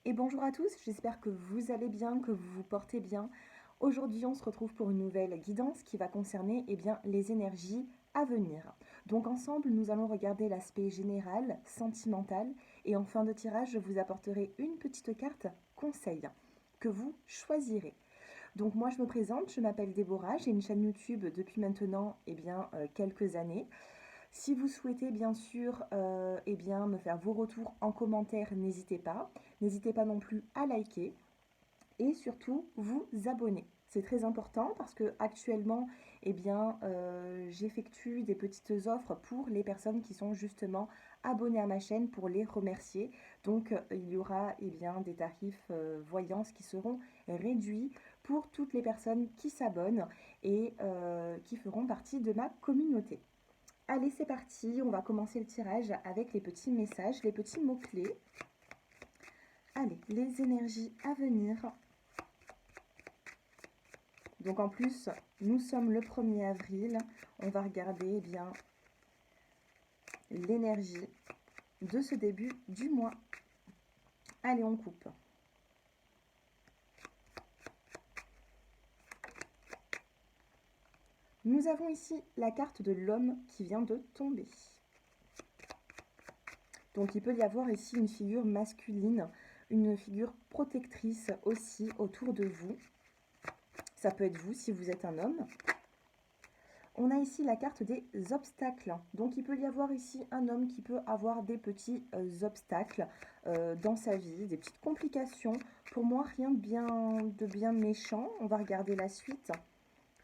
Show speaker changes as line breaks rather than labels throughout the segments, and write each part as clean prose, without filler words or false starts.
Et bonjour à tous, j'espère que vous allez bien, que vous vous portez bien. Aujourd'hui, on se retrouve pour une nouvelle guidance qui va concerner les énergies à venir. Donc ensemble, nous allons regarder l'aspect général, sentimental, et en fin de tirage, je vous apporterai une petite carte conseil que vous choisirez. Donc moi, je me présente, je m'appelle Déborah, j'ai une chaîne YouTube depuis maintenant quelques années. Si vous souhaitez bien sûr me faire vos retours en commentaire, n'hésitez pas. N'hésitez pas non plus à liker et surtout vous abonner. C'est très important parce que actuellement, j'effectue des petites offres pour les personnes qui sont justement abonnées à ma chaîne pour les remercier. Donc, il y aura des tarifs voyance qui seront réduits pour toutes les personnes qui s'abonnent et qui feront partie de ma communauté. Allez, c'est parti, on va commencer le tirage avec les petits messages, les petits mots-clés. Allez, les énergies à venir. Donc en plus, nous sommes le 1er avril, on va regarder l'énergie de ce début du mois. Allez, on coupe. Nous avons ici la carte de l'homme qui vient de tomber. Donc il peut y avoir ici une figure masculine, une figure protectrice aussi autour de vous. Ça peut être vous si vous êtes un homme. On a ici la carte des obstacles. Donc il peut y avoir ici un homme qui peut avoir des petits obstacles dans sa vie, des petites complications. Pour moi, rien de bien méchant. On va regarder la suite.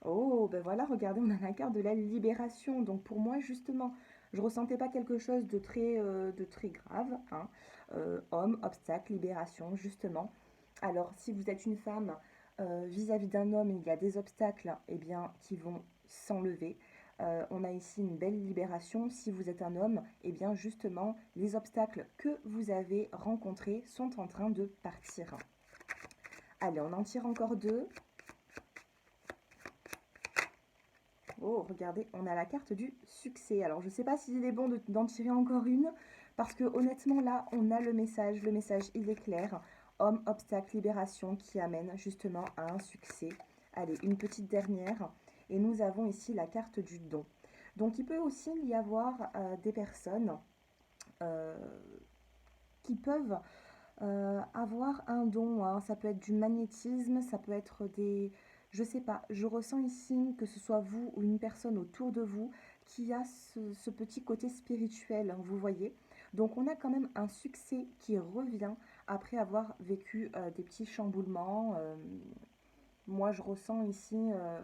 Oh, ben voilà, regardez, on a la carte de la libération. Donc pour moi, justement, je ne ressentais pas quelque chose de très grave. Hein. Homme, obstacle, libération, justement. Alors, si vous êtes une femme vis-à-vis d'un homme, il y a des obstacles qui vont s'enlever. On a ici une belle libération. Si vous êtes un homme, justement, les obstacles que vous avez rencontrés sont en train de partir. Allez, on en tire encore deux. Oh, regardez, on a la carte du succès. Alors, je ne sais pas s'il est bon d'en tirer encore une, parce que honnêtement, là, on a le message. Le message, il est clair. Homme, obstacle, libération, qui amène justement à un succès. Allez, une petite dernière. Et nous avons ici la carte du don. Donc, il peut aussi y avoir des personnes euh, qui peuvent avoir un don. Hein. Ça peut être du magnétisme, ça peut être des... Je sais pas, je ressens ici que ce soit vous ou une personne autour de vous qui a ce petit côté spirituel, hein, vous voyez. Donc on a quand même un succès qui revient après avoir vécu des petits chamboulements. Moi je ressens ici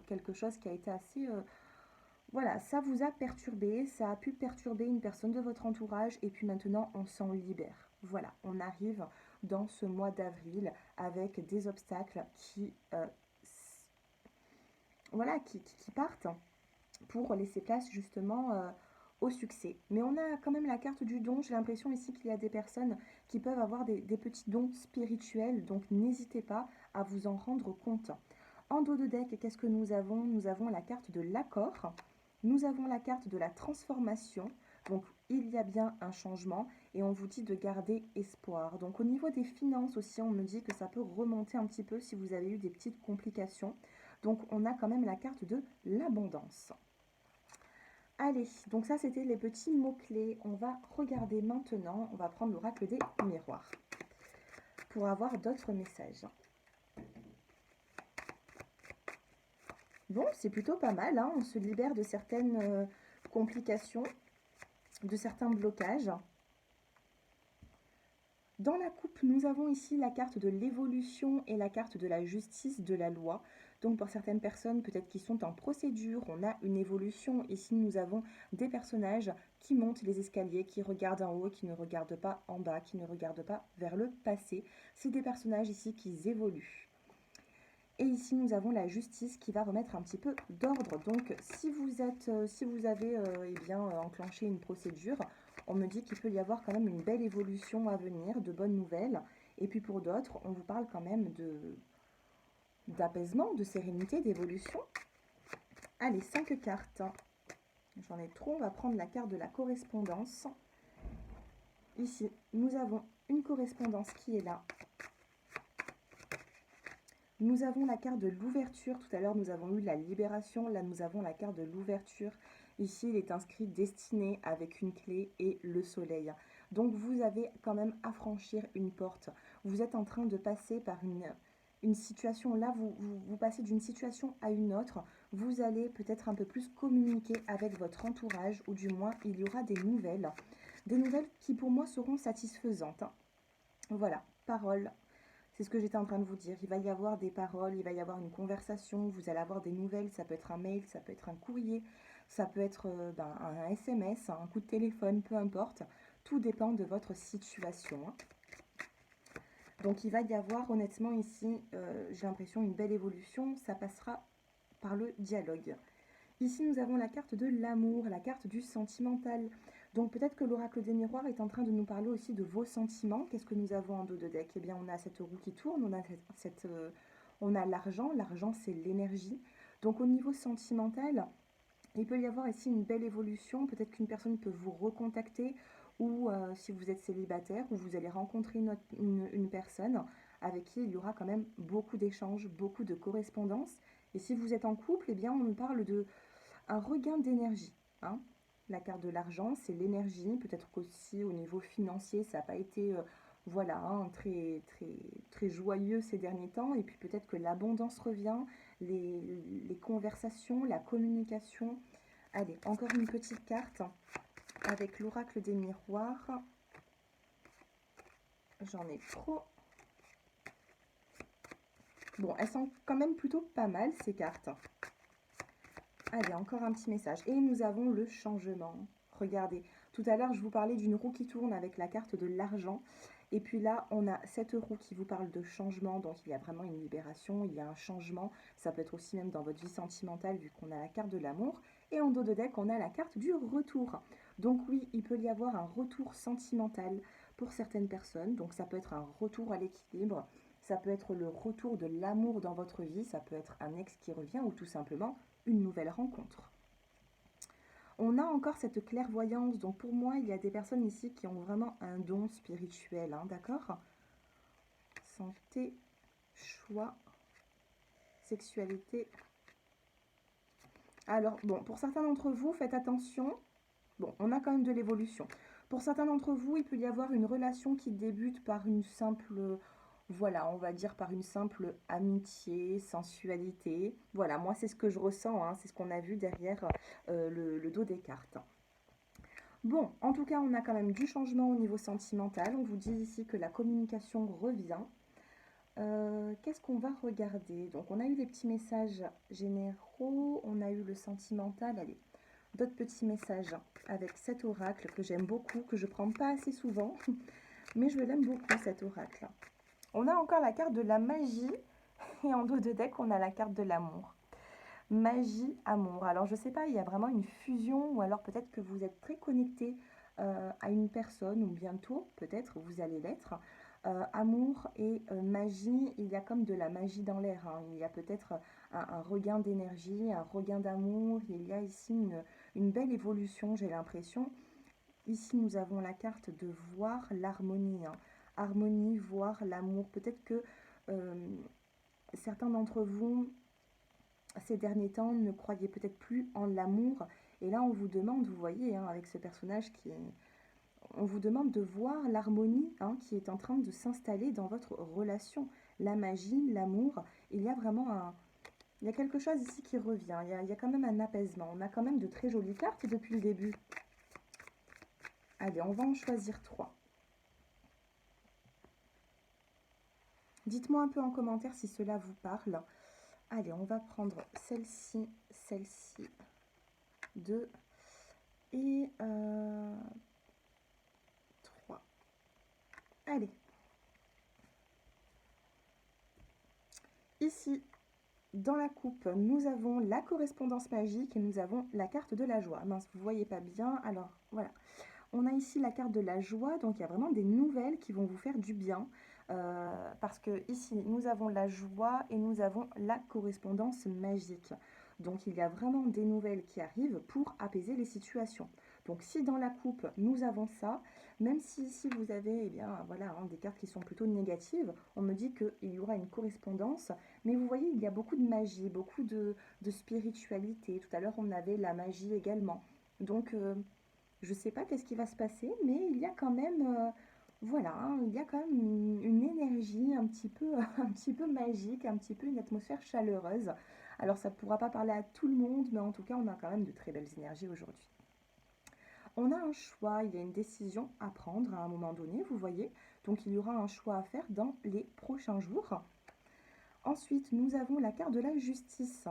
quelque chose qui a été assez... voilà, ça vous a perturbé, ça a pu perturber une personne de votre entourage et puis maintenant on s'en libère. Voilà, on arrive dans ce mois d'avril avec des obstacles qui partent pour laisser place justement au succès. Mais on a quand même la carte du don. J'ai l'impression ici qu'il y a des personnes qui peuvent avoir des petits dons spirituels, donc n'hésitez pas à vous en rendre compte. En dos de deck, qu'est-ce que nous avons? Nous avons la carte de l'accord. Nous avons la carte de la transformation. Donc, il y a bien un changement et on vous dit de garder espoir. Donc, au niveau des finances aussi, on me dit que ça peut remonter un petit peu si vous avez eu des petites complications. Donc, on a quand même la carte de l'abondance. Allez, donc ça, c'était les petits mots-clés. On va regarder maintenant, on va prendre l'oracle des miroirs pour avoir d'autres messages. Bon, c'est plutôt pas mal, hein. On se libère de certaines complications, de certains blocages. Dans la coupe, nous avons ici la carte de l'évolution et la carte de la justice de la loi. Donc pour certaines personnes, peut-être qui sont en procédure, on a une évolution. Ici, nous avons des personnages qui montent les escaliers, qui regardent en haut, qui ne regardent pas en bas, qui ne regardent pas vers le passé. C'est des personnages ici qui évoluent. Et ici, nous avons la justice qui va remettre un petit peu d'ordre. Donc, si vous avez enclenché une procédure, on me dit qu'il peut y avoir quand même une belle évolution à venir, de bonnes nouvelles. Et puis pour d'autres, on vous parle quand même d'apaisement, de sérénité, d'évolution. Allez, 5 cartes. J'en ai trop, on va prendre la carte de la correspondance. Ici, nous avons une correspondance qui est là. Nous avons la carte de l'ouverture. Tout à l'heure, nous avons eu la libération. Là, nous avons la carte de l'ouverture. Ici, il est inscrit destinée avec une clé et le soleil. Donc, vous avez quand même à franchir une porte. Vous êtes en train de passer par une situation. Là, vous passez d'une situation à une autre. Vous allez peut-être un peu plus communiquer avec votre entourage, ou du moins, il y aura des nouvelles. Des nouvelles qui, pour moi, seront satisfaisantes. Voilà, parole. C'est ce que j'étais en train de vous dire. Il va y avoir des paroles, il va y avoir une conversation, vous allez avoir des nouvelles, ça peut être un mail, ça peut être un courrier, ça peut être un SMS, un coup de téléphone, peu importe. Tout dépend de votre situation. Donc il va y avoir honnêtement ici, j'ai l'impression, une belle évolution. Ça passera par le dialogue. Ici, nous avons la carte de l'amour, la carte du sentimental. Donc peut-être que l'oracle des miroirs est en train de nous parler aussi de vos sentiments. Qu'est-ce que nous avons en dos de deck? Eh bien, on a cette roue qui tourne, on a l'argent. L'argent, c'est l'énergie. Donc au niveau sentimental, il peut y avoir ici une belle évolution. Peut-être qu'une personne peut vous recontacter, ou si vous êtes célibataire, ou vous allez rencontrer une personne avec qui il y aura quand même beaucoup d'échanges, beaucoup de correspondances. Et si vous êtes en couple, eh bien, on nous parle de un regain d'énergie. Hein. La carte de l'argent, c'est l'énergie. Peut-être qu'aussi au niveau financier, ça n'a pas été voilà, hein, très joyeux ces derniers temps. Et puis peut-être que l'abondance revient, les conversations, la communication. Allez, encore une petite carte avec l'oracle des miroirs. J'en ai trop. Bon, elles sont quand même plutôt pas mal ces cartes. Allez, encore un petit message. Et nous avons le changement. Regardez, tout à l'heure, je vous parlais d'une roue qui tourne avec la carte de l'argent. Et puis là, on a cette roue qui vous parle de changement. Donc, il y a vraiment une libération, il y a un changement. Ça peut être aussi même dans votre vie sentimentale, vu qu'on a la carte de l'amour. Et en dos de deck, on a la carte du retour. Donc oui, il peut y avoir un retour sentimental pour certaines personnes. Donc, ça peut être un retour à l'équilibre. Ça peut être le retour de l'amour dans votre vie. Ça peut être un ex qui revient, ou tout simplement une nouvelle rencontre. On a encore cette clairvoyance, donc pour moi, il y a des personnes ici qui ont vraiment un don spirituel, hein, d'accord? Santé, choix, sexualité. Alors, bon, pour certains d'entre vous, faites attention. Bon, on a quand même de l'évolution. Pour certains d'entre vous, il peut y avoir une relation qui débute par une simple, voilà, on va dire par une simple amitié, sensualité. Voilà, moi c'est ce que je ressens, hein, c'est ce qu'on a vu derrière le dos des cartes. Bon, en tout cas, on a quand même du changement au niveau sentimental. On vous dit ici que la communication revient. Qu'est-ce qu'on va regarder? Donc, on a eu les petits messages généraux, on a eu le sentimental. Allez, d'autres petits messages avec cet oracle que j'aime beaucoup, que je ne prends pas assez souvent, mais je l'aime beaucoup cet oracle. On a encore la carte de la magie et en dos de deck, on a la carte de l'amour. Magie, amour. Alors, je ne sais pas, il y a vraiment une fusion, ou alors peut-être que vous êtes très connecté à une personne, ou bientôt, peut-être, vous allez l'être. Amour et magie, il y a comme de la magie dans l'air. Hein. Il y a peut-être un regain d'énergie, un regain d'amour. Il y a ici une belle évolution, j'ai l'impression. Ici, nous avons la carte de voir l'harmonie. Hein. Harmonie, voir l'amour. Peut-être que certains d'entre vous, ces derniers temps, ne croyaient peut-être plus en l'amour. Et là, on vous demande, vous voyez, hein, avec ce personnage on vous demande de voir l'harmonie hein, qui est en train de s'installer dans votre relation. La magie, l'amour, il y a vraiment il y a quelque chose ici qui revient. Il y a quand même un apaisement. On a quand même de très jolies cartes depuis le début. Allez, on va en choisir 3. Dites-moi un peu en commentaire si cela vous parle. Allez, on va prendre celle-ci, celle-ci, 2 et 3. Allez. Ici, dans la coupe, nous avons la correspondance magique et nous avons la carte de la joie. Mince, vous ne voyez pas bien. Alors, voilà. On a ici la carte de la joie, donc il y a vraiment des nouvelles qui vont vous faire du bien. Parce que ici, nous avons la joie et nous avons la correspondance magique. Donc il y a vraiment des nouvelles qui arrivent pour apaiser les situations. Donc si dans la coupe, nous avons ça, Même si ici vous avez, eh bien, voilà, hein, des cartes qui sont plutôt négatives, on me dit qu'il y aura une correspondance. Mais vous voyez, il y a beaucoup de magie, beaucoup de spiritualité. Tout à l'heure, on avait la magie également. Donc, je ne sais pas qu'est-ce qui va se passer, mais il y a quand même, voilà, hein, il y a quand même une énergie un petit peu, un petit peu magique, un petit peu une atmosphère chaleureuse. Alors, ça ne pourra pas parler à tout le monde, mais en tout cas, on a quand même de très belles énergies aujourd'hui. On a un choix, il y a une décision à prendre à un moment donné, vous voyez. Donc, il y aura un choix à faire dans les prochains jours. Ensuite, nous avons la carte de la justice.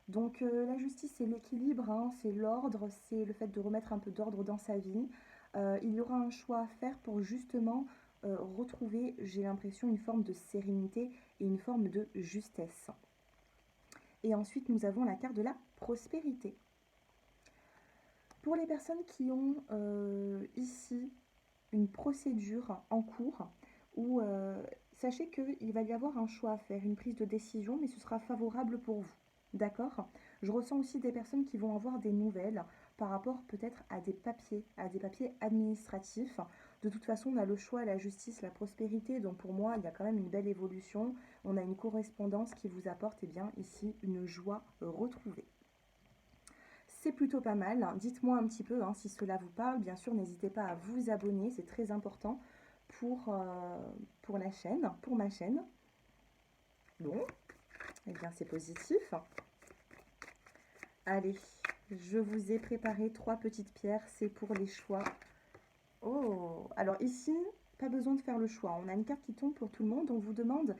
Donc la justice, c'est l'équilibre, hein, c'est l'ordre, c'est le fait de remettre un peu d'ordre dans sa vie. Il y aura un choix à faire pour justement retrouver, j'ai l'impression, une forme de sérénité et une forme de justesse. Et ensuite, nous avons la carte de la prospérité. Pour les personnes qui ont ici une procédure en cours où sachez qu'il va y avoir un choix à faire, une prise de décision, mais ce sera favorable pour vous. D'accord? Je ressens aussi des personnes qui vont avoir des nouvelles par rapport peut-être à des papiers administratifs. De toute façon, on a le choix, la justice, la prospérité. Donc pour moi, il y a quand même une belle évolution. On a une correspondance qui vous apporte, eh bien, ici, une joie retrouvée. C'est plutôt pas mal. Dites-moi un petit peu hein, si cela vous parle. Bien sûr, n'hésitez pas à vous abonner, c'est très important pour la chaîne, pour ma chaîne. Bon, eh bien c'est positif. Allez, je vous ai préparé 3 petites pierres, c'est pour les choix. Oh, alors ici, pas besoin de faire le choix. On a une carte qui tombe pour tout le monde. On vous demande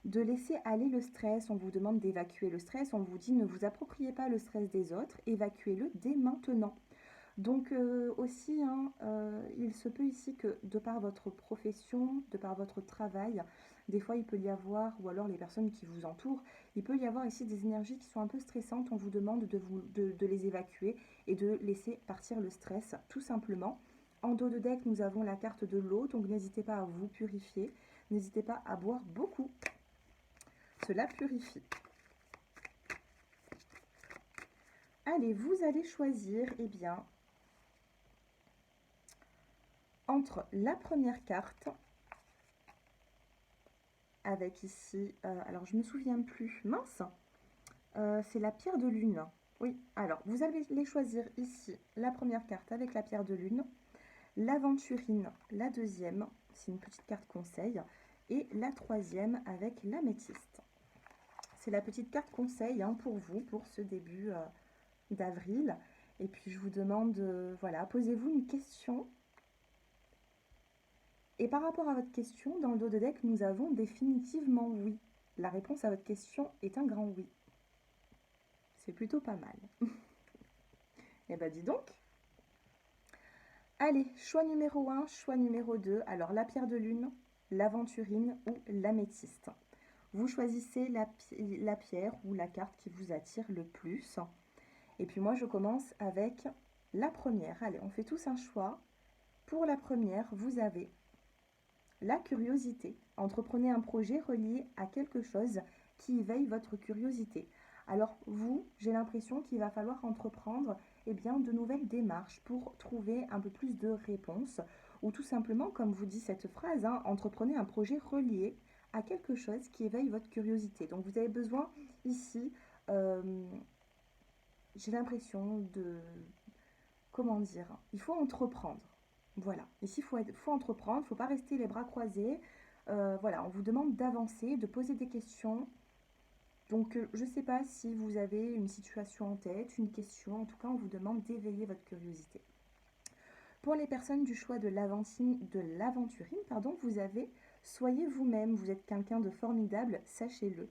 de laisser aller le stress, on vous demande d'évacuer le stress, on vous dit ne vous appropriez pas le stress des autres, évacuez-le dès maintenant. Donc aussi, hein, il se peut ici que de par votre profession, de par votre travail, des fois il peut y avoir, ou alors les personnes qui vous entourent, il peut y avoir ici des énergies qui sont un peu stressantes, on vous demande de les évacuer et de laisser partir le stress, tout simplement. En dos de deck, nous avons la carte de l'eau, donc n'hésitez pas à vous purifier, n'hésitez pas à boire beaucoup, cela purifie. Allez, vous allez choisir, eh bien, entre la première carte, avec ici, alors je me souviens plus, mince, c'est la pierre de lune. Oui, alors vous allez les choisir ici, la première carte avec la pierre de lune, l'aventurine, la deuxième, c'est une petite carte conseil, et la troisième avec l'améthyste. C'est la petite carte conseil hein, pour vous, pour ce début d'avril. Et puis je vous demande, voilà, posez-vous une question. Et par rapport à votre question, dans le dos de deck, nous avons définitivement oui. La réponse à votre question est un grand oui. C'est plutôt pas mal. Eh ben dis donc. Allez, choix numéro 1, choix numéro 2. Alors la pierre de lune, l'aventurine ou l'améthyste. Vous choisissez la pierre ou la carte qui vous attire le plus. Et puis moi je commence avec la première. Allez, on fait tous un choix. Pour la première, vous avez la curiosité. Entreprenez un projet relié à quelque chose qui éveille votre curiosité. Alors vous, j'ai l'impression qu'il va falloir entreprendre eh bien, de nouvelles démarches pour trouver un peu plus de réponses. Ou tout simplement, comme vous dit cette phrase, hein, entreprenez un projet relié à quelque chose qui éveille votre curiosité. Donc vous avez besoin ici, j'ai l'impression de... Comment dire? Il faut entreprendre. Voilà, ici il faut entreprendre, il ne faut pas rester les bras croisés. Voilà, on vous demande d'avancer, de poser des questions. Donc je ne sais pas si vous avez une situation en tête, une question, en tout cas on vous demande d'éveiller votre curiosité. Pour les personnes du choix de l'aventurine, pardon, vous avez soyez vous-même, vous êtes quelqu'un de formidable, sachez-le.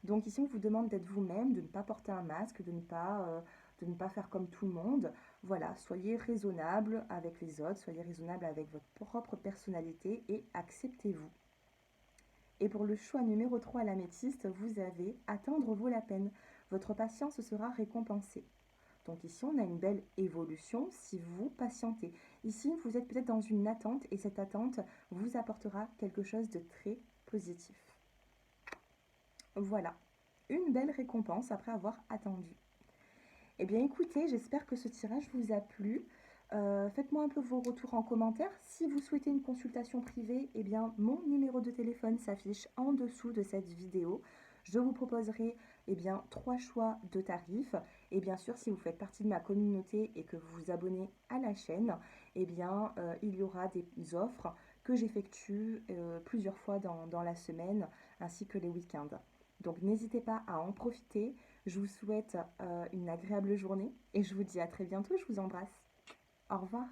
Donc ici on vous demande d'être vous-même, de ne pas porter un masque, de ne pas faire comme tout le monde. Voilà, soyez raisonnable avec les autres, soyez raisonnable avec votre propre personnalité et acceptez-vous. Et pour le choix numéro 3, l'améthyste, vous avez attendre vaut la peine. Votre patience sera récompensée. Donc ici, on a une belle évolution si vous patientez. Ici, vous êtes peut-être dans une attente et cette attente vous apportera quelque chose de très positif. Voilà, une belle récompense après avoir attendu. Eh bien écoutez, j'espère que ce tirage vous a plu. Faites-moi un peu vos retours en commentaire. Si vous souhaitez une consultation privée, eh bien, mon numéro de téléphone s'affiche en dessous de cette vidéo. Je vous proposerai eh bien, 3 choix de tarifs. Et bien sûr, si vous faites partie de ma communauté et que vous vous abonnez à la chaîne, eh bien, il y aura des offres que j'effectue plusieurs fois dans la semaine, ainsi que les week-ends. Donc n'hésitez pas à en profiter. Je vous souhaite une agréable journée et je vous dis à très bientôt. Je vous embrasse. Au revoir.